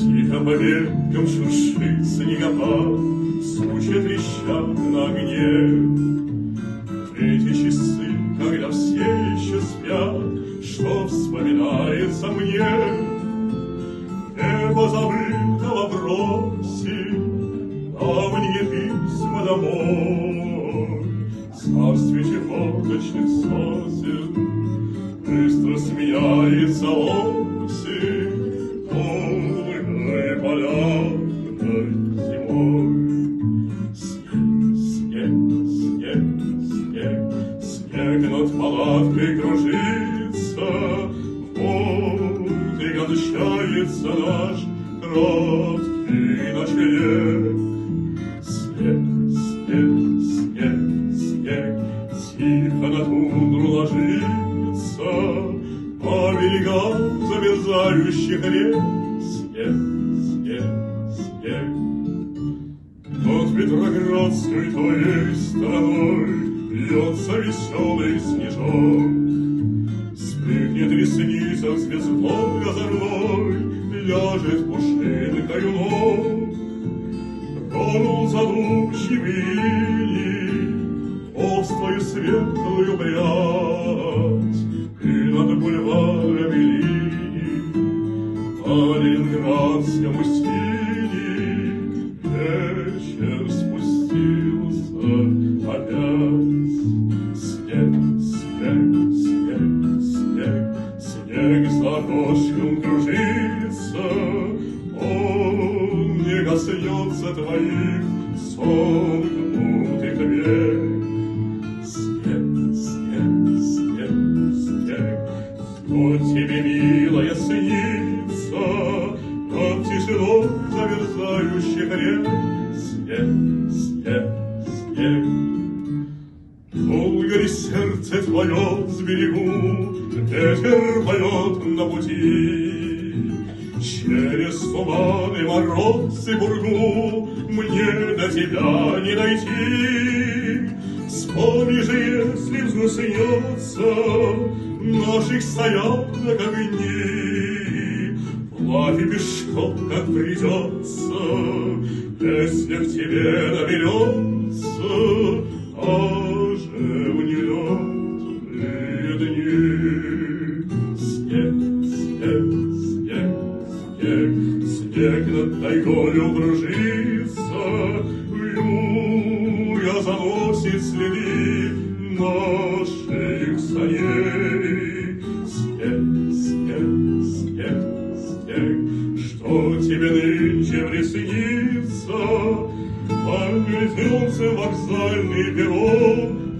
Тихо по веткам шуршит снегопад, сучья трещат на огне. Эти часы, когда все еще спят, что вспоминается мне? Небо забыто бросит давние письма домой. Царствие чехоточных сосен быстро сменяется осень долгой полярной зимой. Снег, снег, снег, снег, снег над палаткой кружится, вот и кончается наш краткий ночлег. Снег, снег, снег, снег, тихо на тундру ложится, по берегам замерзающих рек. Снег, снег, снег. Над Петроградской твоей стороной льется веселый снежок. Вспыхнет ресницах звездой озорной, ляжет пушинкою ног. Тронул задумчивый иней острую светлую прядь, и над бульварами линий по ленинградскому стиле вечер спустился опять. Снег, снег, снег, снег, снег за окошком кружится, он не коснется твоих сомкнутых век. Снег, снег, снег, снег, что тебе, милая, снится над тишиной замерзающих рек? Снег, снег, снег. Долго ли сердце твое с берегу ветер поет на пути? Через туманы, мороз и бургу мне до тебя не дойти. Вспомни же, если взгустнется наших стоянок огни, плавь пешком, как придется, если к тебе наберется оживленные дни. Снег, снег, снег, снег, снег над тайгою кружится, вьюга заносит следы наших саней. Снег, снег, снег, снег, что тебе нынче приснится? Погрызется вокзальный перрон,